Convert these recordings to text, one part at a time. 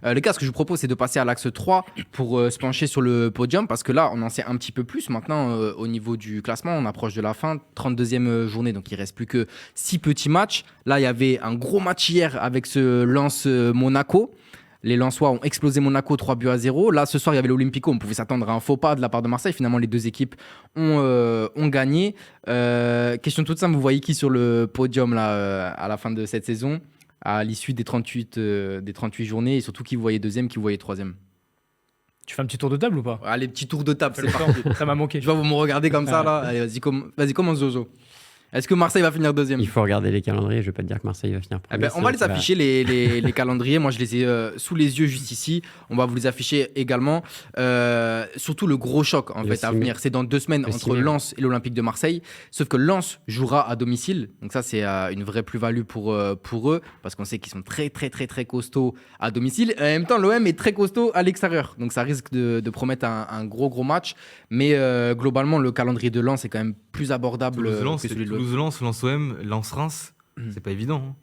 Les gars, ce que je vous propose, c'est de passer à l'axe 3 pour se pencher sur le podium, parce que là, on en sait un petit peu plus maintenant au niveau du classement. On approche de la fin, 32e journée, donc il reste plus que 6 petits matchs. Là, il y avait un gros match hier avec ce Lens-Monaco. Les Lensois ont explosé Monaco 3-0. Là, ce soir, il y avait l'Olympico. On pouvait s'attendre à un faux pas de la part de Marseille. Finalement, les deux équipes ont gagné. Question toute simple, vous voyez qui sur le podium là, à la fin de cette saison, à l'issue des 38 journées, et surtout qui vous voyez deuxième, qui vous voyez troisième? Tu fais un petit tour de table ou pas? Allez, petit tour de table, Fais c'est le parti. temps. Ça m'a manqué. Je vois vous me regardez comme ça là. Allez, vas-y, commence Jojo. Est-ce que Marseille va finir deuxième? Il faut regarder les calendriers. Je vais pas te dire que Marseille va finir premier. On va les afficher, les calendriers. Moi, je les ai sous les yeux juste ici. On va vous les afficher également. Surtout le gros choc en fait, à venir. C'est dans 2 semaines entre Lens et l'Olympique de Marseille. Sauf que Lens jouera à domicile. Donc ça, c'est une vraie plus-value pour eux. Parce qu'on sait qu'ils sont très, très, très, très costauds à domicile. Et en même temps, l'OM est très costaud à l'extérieur. Donc ça risque de promettre un gros match. Mais globalement, le calendrier de Lens est quand même plus abordable que celui de l'OM. Toulouse-Lens, Lens-OM, Lens-Reims, c'est pas évident. Hein.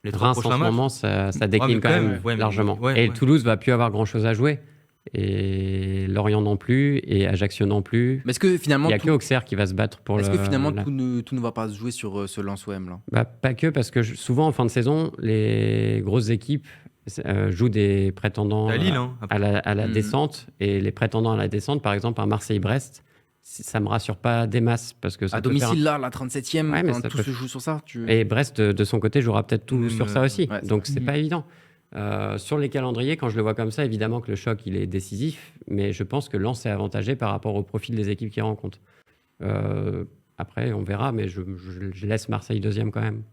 Les 3 prochains matchs. En ce moment, ça décline quand même largement. Toulouse va plus avoir grand-chose à jouer. Et Lorient non plus, et Ajaccio non plus. Mais est-ce que finalement, il n'y a que Auxerre qui va se battre pour Est-ce que finalement tout ne va pas se jouer sur ce Lens-OM là? Pas que, parce que souvent en fin de saison, les grosses équipes jouent des prétendants à la descente. Et les prétendants à la descente, par exemple, à Marseille-Brest, ça me rassure pas des masses parce que ça à domicile là, la 37e, quand tout se joue sur ça. Et Brest de son côté jouera peut-être tout sur ça aussi. Donc c'est pas évident. Sur les calendriers, quand je le vois comme ça, évidemment que le choc il est décisif, mais je pense que Lens est avantagé par rapport au profil des équipes qu'il rencontre. Après, on verra, mais je laisse Marseille deuxième quand même.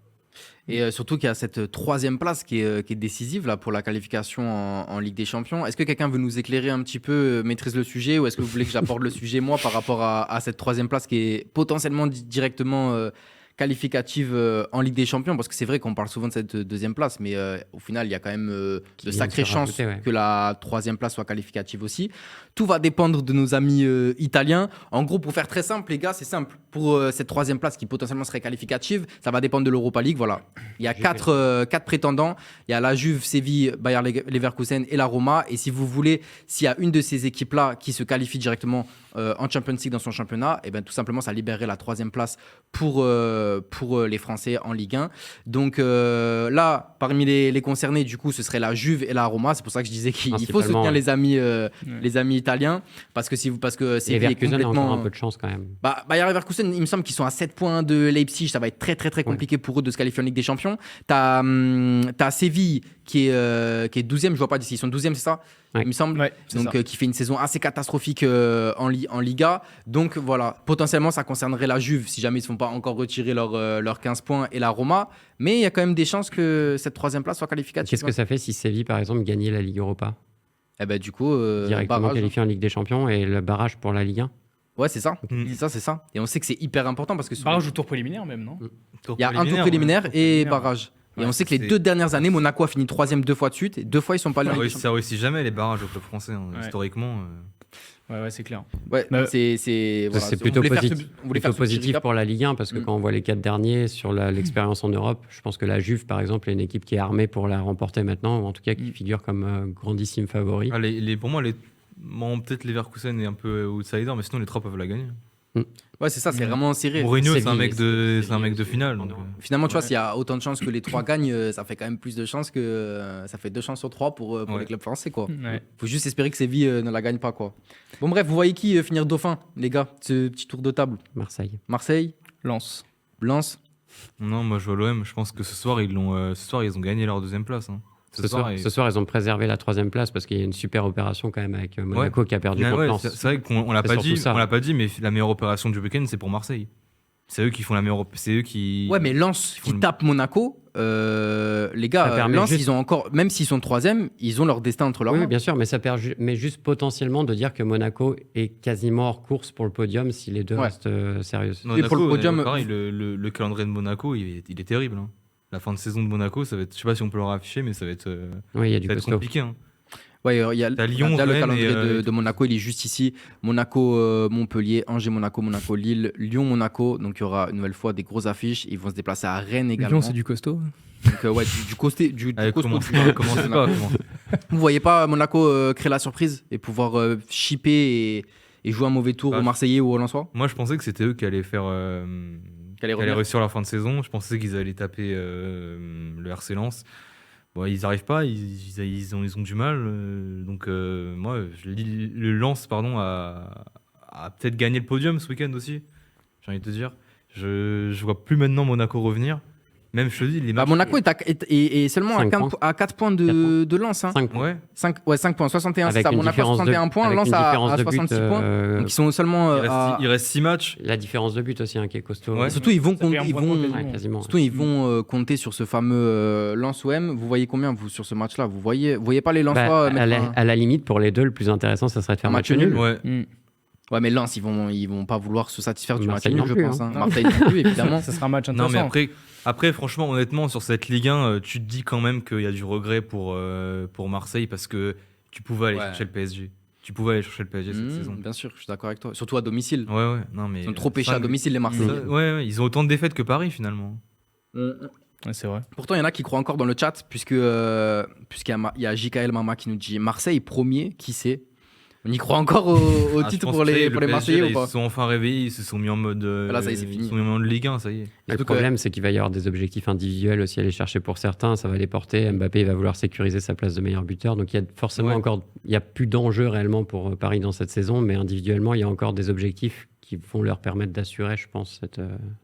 Et surtout qu'il y a cette 3e place qui est décisive là, pour la qualification en Ligue des Champions. Est-ce que quelqu'un veut nous éclairer un petit peu, maîtrise le sujet, ou est-ce que vous voulez que j'aborde le sujet moi par rapport à cette 3e place qui est potentiellement directement qualificative en Ligue des Champions? Parce que c'est vrai qu'on parle souvent de cette 2e place, mais au final, il y a quand même de sacrées chances que la 3e place soit qualificative aussi. Tout va dépendre de nos amis italiens. En gros, pour faire très simple, les gars, c'est simple. Pour cette 3e place qui potentiellement serait qualificative, ça va dépendre de l'Europa League. Voilà. Il y a 4 prétendants. Il y a la Juve, Séville, Bayer Leverkusen et la Roma. Et si vous voulez, s'il y a une de ces équipes-là qui se qualifie directement en Champions League dans son championnat, et bien tout simplement, ça libérerait la 3e place pour les Français en Ligue 1. Donc là, parmi les concernés, du coup, ce serait la Juve et la Roma. C'est pour ça que je disais qu'il faut soutenir les amis italiens, parce que Séville est complètement... a encore un peu de chance quand même. Bayer Leverkusen, il me semble qu'ils sont à 7 points de Leipzig. Ça va être très très très compliqué pour eux de se qualifier en Ligue des Champions. T'as Séville qui est 12e, je vois pas d'ici, ils sont 12e, c'est ça? Il me semble. Donc qui fait une saison assez catastrophique en Liga. Donc voilà, potentiellement ça concernerait la Juve si jamais ils ne se font pas encore retirer leurs 15 points, et la Roma. Mais il y a quand même des chances que cette 3e place soit qualificative. Qu'est-ce que ça fait si Séville, par exemple, gagnait la Ligue Europa? Du coup, directement barrage, qualifié en Ligue des Champions, et le barrage pour la Ligue 1. Ouais, c'est ça. C'est ça. Et on sait que c'est hyper important parce que barrage ou tour préliminaire même, non? Il y a un tour préliminaire et barrage. Et on sait que les 2 dernières années, Monaco a fini 3e 2 fois de suite. Et 2 fois, ils sont pas allés. Ça réussit jamais les barrages au club français, historiquement. Ouais, c'est clair. C'est plutôt positif pour la Ligue 1 parce que quand on voit les 4 derniers sur l'expérience en Europe, je pense que la Juve, par exemple, est une équipe qui est armée pour la remporter maintenant, ou en tout cas qui figure comme grandissime favori. Pour moi, peut-être Leverkusen est un peu outsider, mais sinon les 3 peuvent la gagner. Ouais, c'est ça, c'est vraiment serré. Mourinho, c'est un mec de finale. Donc, finalement, tu vois, s'il y a autant de chances que les 3 gagnent, ça fait quand même plus de chances que ça fait 2 chances sur 3 pour les clubs français, quoi. Faut juste espérer que Séville ne la gagne pas, quoi. Bon, bref, vous voyez qui finir dauphin, les gars, ce petit tour de table? Marseille, Lens. Non, moi je vois l'OM. Je pense que ce soir ils ont gagné leur 2e place. Hein. Ce soir, ils ont préservé la 3e place parce qu'il y a une super opération quand même avec Monaco qui a perdu contre Lens. C'est vrai qu'on l'a pas dit, mais la meilleure opération du week-end, c'est pour Marseille. C'est eux qui font la meilleure. C'est eux qui. Ouais, mais Lens qui tape Monaco, les gars, Lens, ils ont encore, même s'ils sont 3e, ils ont leur destin entre leurs mains. Oui, bien sûr, mais ça permet juste potentiellement de dire que Monaco est quasiment hors course pour le podium si les deux restent sérieux. Et pour le podium, pareil, le calendrier de Monaco, il est terrible. Hein. La fin de saison de Monaco, ça va être, je sais pas si on peut le afficher, mais ça va être, compliqué. Hein. Ouais, il y a Lyon, le calendrier de Monaco, il est juste ici. Monaco, Montpellier, Angers, Monaco, Lille, Lyon, Monaco. Donc il y aura une nouvelle fois des grosses affiches. Ils vont se déplacer à Rennes également. Lyon, c'est du costaud. Donc du costaud. Commencez pas. Vous voyez pas Monaco créer la surprise et pouvoir shipper et jouer un mauvais tour aux Marseillais ou aux Lensois? Moi, je pensais que c'était eux qui allaient faire. Qui allaient réussir la fin de saison. Je pensais qu'ils allaient taper le RC Lens. Bon, ils n'arrivent pas, ils ont du mal. Donc, moi, le Lens a peut-être gagné le podium ce week-end aussi. J'ai envie de te dire. Je vois plus maintenant Monaco revenir. Même, je te dis, les matchs... Monaco est seulement à 4 points de Lens. Hein. 5 points. 5 points, 61, avec c'est ça. Monaco 61 points, Lens à 66 points. Donc ils sont seulement. Il reste 6 matchs. La différence de but aussi, qui est costaud. Ouais. Surtout, ils vont compter sur ce fameux Lens-OM. Vous voyez combien, vous, sur ce match-là? Vous voyez pas les Lensois à la limite, pour les deux, le plus intéressant, ça serait de faire match nul. Ouais, mais Lens, ils vont pas vouloir se satisfaire du match nul, je pense. Marseille non plus, évidemment. Ça sera un match intéressant. Non, mais après, franchement, honnêtement, sur cette Ligue 1, tu te dis quand même qu'il y a du regret pour Marseille parce que tu pouvais aller chercher le PSG. Tu pouvais aller chercher le PSG cette saison. Bien sûr, je suis d'accord avec toi. Surtout à domicile. Ouais. Non, mais ils ont trop pêché à domicile, les Marseillais. Ouais, ils ont autant de défaites que Paris, finalement. Ouais, c'est vrai. Pourtant, il y en a qui croient encore dans le chat, puisqu'il y a JKL Mama qui nous dit Marseille premier, qui sait? On y croit encore au titre pour les Marseillais ou pas? Ils se sont enfin réveillés, ils se sont mis en mode. Là, ça y est, c'est fini. Ils sont mis en mode Ligue 1, ça y est. Le problème, c'est qu'il va y avoir des objectifs individuels aussi à aller chercher pour certains. Ça va les porter. Mbappé va vouloir sécuriser sa place de meilleur buteur. Donc, il y a forcément il y a plus d'enjeux réellement pour Paris dans cette saison. Mais individuellement, il y a encore des objectifs qui vont leur permettre d'assurer, je pense,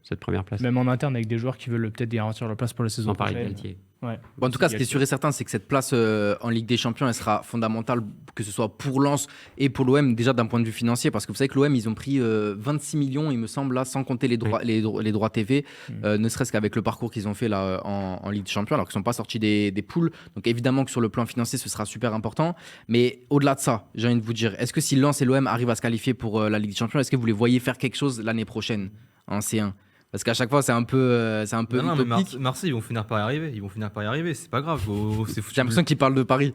cette première place. Même en interne, avec des joueurs qui veulent peut-être garantir leur place pour la saison prochaine. Ouais. Bon, en tout cas, ce qui est sûr et certain, c'est que cette place en Ligue des Champions, elle sera fondamentale, que ce soit pour Lens et pour l'OM, déjà d'un point de vue financier, parce que vous savez que l'OM, ils ont pris 26 millions, il me semble, là, sans compter les droits TV, ne serait-ce qu'avec le parcours qu'ils ont fait là, en Ligue des Champions, alors qu'ils ne sont pas sortis des poules. Donc évidemment que sur le plan financier, ce sera super important. Mais au-delà de ça, j'ai envie de vous dire, est-ce que si Lens et l'OM arrivent à se qualifier pour la Ligue des Champions, est-ce que vous les voyez faire quelque chose l'année prochaine en C1? Parce qu'à chaque fois, c'est un peu non, mais Marseille, ils vont finir par y arriver. C'est pas grave. J'ai l'impression qu'ils parlent de Paris.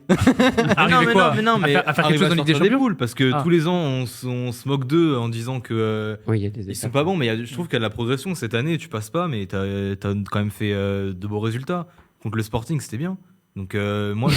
non, mais à faire quelque chose en Ligue des Champions. Parce que tous les ans, on se moque d'eux en disant que ils sont pas bons. Mais je trouve qu'il y a de la progression cette année. Tu passes pas, mais t'as quand même fait de beaux résultats. Contre le Sporting, c'était bien. Donc moi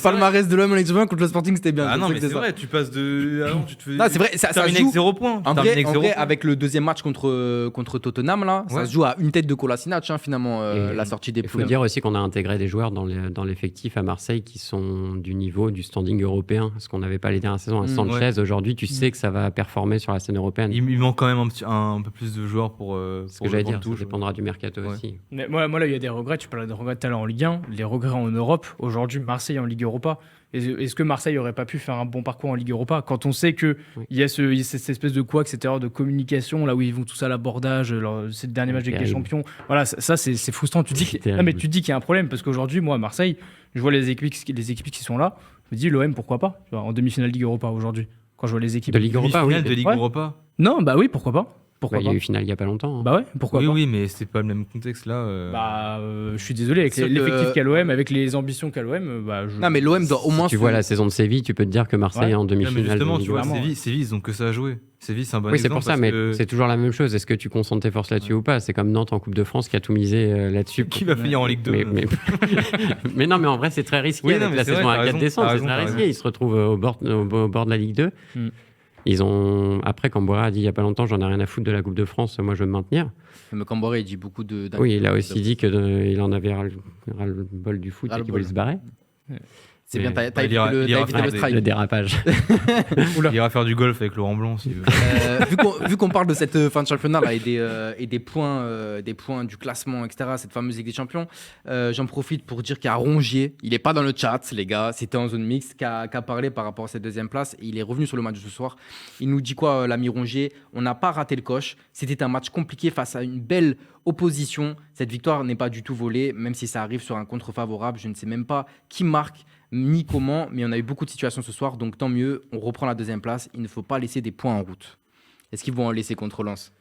palmarès de l'OM en Ligue des Champions contre le Sporting, c'était bien. Ah non, mais c'est vrai, tu passes de tu te fais non, c'est vrai, ça joue avec 0 points. En vrai, avec le deuxième match contre Tottenham là, ça se joue à une tête de Kolasinac finalement la sortie des poules. Il faut dire aussi qu'on a intégré des joueurs dans l'effectif à Marseille qui sont du niveau du standing européen, ce qu'on n'avait pas les dernières saisons. Sanchez, aujourd'hui, tu sais que ça va performer sur la scène européenne. Il manque quand même un peu plus de joueurs pour ce que j'allais dire, ça dépendra du mercato aussi. Mais moi là, il y a des regrets, tu parlais de regrets tout à l'heure en Ligue 1, les regrets en Europe. Aujourd'hui, Marseille en Ligue Europa. Est-ce que Marseille n'aurait pas pu faire un bon parcours en Ligue Europa quand on sait qu'il y a cette espèce de couac, cette erreur de communication, là où ils vont tous à l'abordage, c'est le dernier match de Ligue des Champions. Voilà, ça c'est frustrant. Tu dis qu'il y a un problème parce qu'aujourd'hui, moi, à Marseille, je vois les équipes qui sont là. Je me dis, l'OM, pourquoi pas en demi-finale Ligue Europa aujourd'hui. Quand je vois les équipes de Ligue Europa, de Ligue Europa. Non, bah oui, pourquoi pas. Il y a eu finale il n'y a pas longtemps. Bah ouais, pourquoi pas. Oui, mais c'est pas le même contexte là. Je suis désolé, avec l'effectif qu'a l'OM, avec les ambitions qu'a l'OM, Non, mais l'OM doit au moins. Si tu vois la saison de Séville, tu peux te dire que Marseille est en demi-finale. Justement, tu vois, Séville, ils ont que ça à jouer. Séville, c'est un bon exemple. Oui, c'est pour ça, mais c'est toujours la même chose. Est-ce que tu concentres tes forces là-dessus ou pas? C'est comme Nantes en Coupe de France qui a tout misé là-dessus. Qui va finir en Ligue 2. Mais non, mais en vrai, c'est très risqué avec la saison à 4 décembre. C'est très risqué. Ils se retrouvent au bord de la Ligue 2. Après, Camboire a dit il n'y a pas longtemps, j'en ai rien à foutre de la Coupe de France, moi je veux me maintenir. Mais Camboire, il dit beaucoup de. Oui, il a aussi dit qu'il en avait ras le bol du foot et qu'il voulait se barrer. C'est bien, t'as évité le strike. Le dérapage. Il ira faire du golf avec Laurent Blanc s'il veut. Vu qu'on parle de cette fin de championnat là, et des points du classement, etc., cette fameuse Ligue des Champions, j'en profite pour dire qu'il y a Rongier, il n'est pas dans le chat, les gars, c'était en zone mixte, qui a parlé par rapport à cette deuxième place. Et il est revenu sur le match de ce soir. Il nous dit quoi, l'ami Rongier? On n'a pas raté le coche. C'était un match compliqué face à une belle opposition. Cette victoire n'est pas du tout volée, même si ça arrive sur un contre favorable. Je ne sais même pas qui marque ni comment, mais on a eu beaucoup de situations ce soir, donc tant mieux, on reprend la deuxième place. Il ne faut pas laisser des points en route. Est-ce qu'ils vont en laisser contre Lens?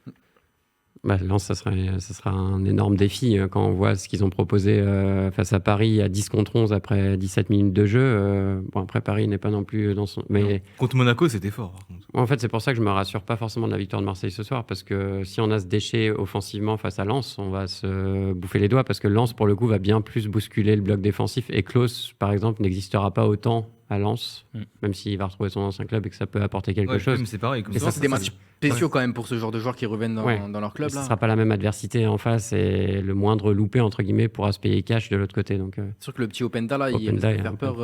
Lens, ça sera un énorme défi quand on voit ce qu'ils ont proposé face à Paris à 10 contre 11 après 17 minutes de jeu. Après, Paris n'est pas non plus dans son... Mais... Contre Monaco, c'était fort. Par contre. En fait, c'est pour ça que je me rassure pas forcément de la victoire de Marseille ce soir, parce que si on a ce déchet offensivement face à Lens, on va se bouffer les doigts, parce que Lens, pour le coup, va bien plus bousculer le bloc défensif. Et Klose, par exemple, n'existera pas autant à Lens, même s'il va retrouver son ancien club et que ça peut apporter quelque chose. C'est pareil. Mais ça, c'est des matchs spéciaux quand même pour ce genre de joueurs qui reviennent dans leur club. Ce ne sera pas la même adversité en face et le moindre loupé, entre guillemets, pourra se payer cash de l'autre côté. Donc, c'est sûr que le petit Openda, là, il va faire peur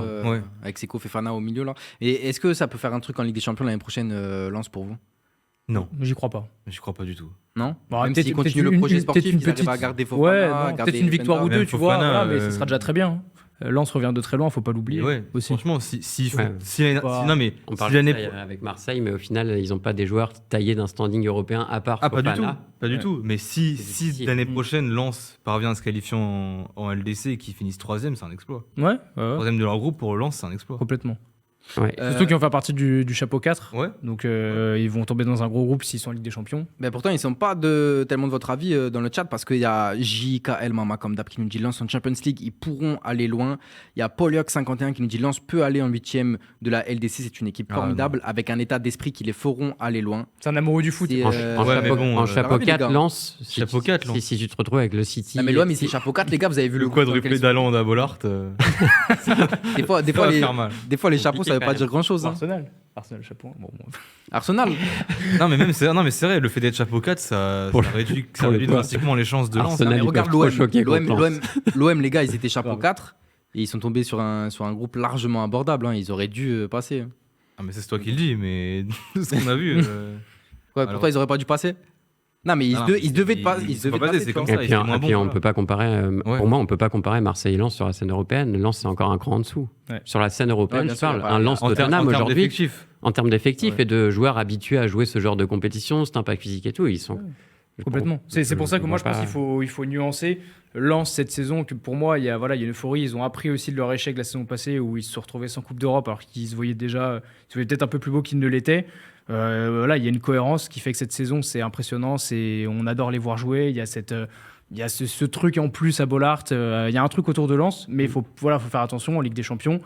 avec Seko Fofana au milieu. Là. Et est-ce que ça peut faire un truc en Ligue des Champions l'année prochaine, Lens, pour vous? Non, j'y crois pas. J'y crois pas du tout. Non, même s'il continue le projet sportif, il arrive à garder Fofana. Peut-être une victoire ou deux, tu vois, mais ce sera déjà très bien. Lens revient de très loin, faut pas l'oublier. Aussi. Franchement, on parle avec Marseille, mais au final, ils n'ont pas des joueurs taillés d'un standing européen à part. Pas du tout. Mais si l'année prochaine Lens parvient à se qualifier en LDC et qu'ils finissent 3e, c'est un exploit. 3e de leur groupe pour Lens, c'est un exploit. Complètement. Surtout qu'ils vont faire partie du chapeau 4. Donc ils vont tomber dans un gros groupe s'ils sont en Ligue des Champions. Mais pourtant, ils ne sont pas tellement de votre avis dans le chat, parce qu'il y a JKL Mama comme d'hab qui nous dit Lens en Champions League, ils pourront aller loin. Il y a Polyoc51 qui nous dit Lens peut aller en 8e de la LDC, c'est une équipe formidable avec un état d'esprit qui les feront aller loin. C'est un amoureux du foot. En chapeau 4, Lens, si tu te retrouves avec le City. Mais l'OM, c'est chapeau 4, les gars, vous avez vu le quadruplé d'Haaland à Bollaert. Des fois, les chapeaux, ça veut pas dire grand chose. Arsenal chapeau. Arsenal. Non mais c'est vrai, le fait d'être chapeau 4, ça réduit drastiquement les chances de Lens. Regarde l'OM, les gars, ils étaient chapeau 4 et ils sont tombés sur un groupe largement abordable. Ils auraient dû passer. Ah mais c'est toi qui le dis, mais ce qu'on a vu. Pourquoi ils auraient pas dû passer? Non, mais ils devaient passer. C'est comme ça. Et puis on peut pas comparer. Pour moi, on peut pas comparer Marseille et Lens sur la scène européenne. Lens, c'est encore un cran en dessous. Sur la scène européenne, je parle. Un Lens Tottenham aujourd'hui, en termes d'effectifs et de joueurs habitués à jouer ce genre de compétition, cet impact physique et tout, ils sont. Complètement. C'est pour ça que moi, je pense qu'il faut nuancer. Lens cette saison, que pour moi, il y a une euphorie. Ils ont appris aussi de leur échec la saison passée où ils se sont retrouvés sans Coupe d'Europe alors qu'ils se voyaient peut-être un peu plus beaux qu'ils ne l'étaient. Il y a une cohérence qui fait que cette saison, c'est impressionnant. On adore les voir jouer. Il y a ce truc en plus à Bollaert. Il y a un truc autour de Lens, mais il faut faire attention en Ligue des Champions.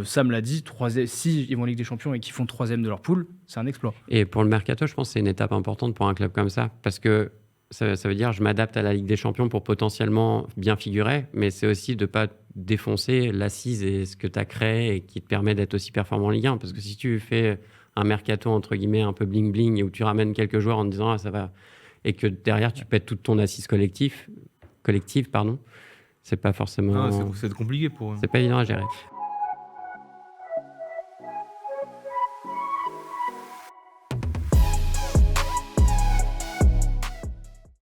Sam l'a dit, si ils vont en Ligue des Champions et qu'ils font 3e de leur poule, c'est un exploit. Et pour le mercato, je pense que c'est une étape importante pour un club comme ça, parce que ça veut dire je m'adapte à la Ligue des Champions pour potentiellement bien figurer, mais c'est aussi de ne pas défoncer l'assise et ce que tu as créé et qui te permet d'être aussi performant en Ligue 1. Parce que si tu fais un mercato entre guillemets un peu bling-bling et où tu ramènes quelques joueurs en te disant ça va, et que derrière tu pètes toute ton assise collective, c'est pas forcément... c'est compliqué pour eux. C'est pas évident à gérer.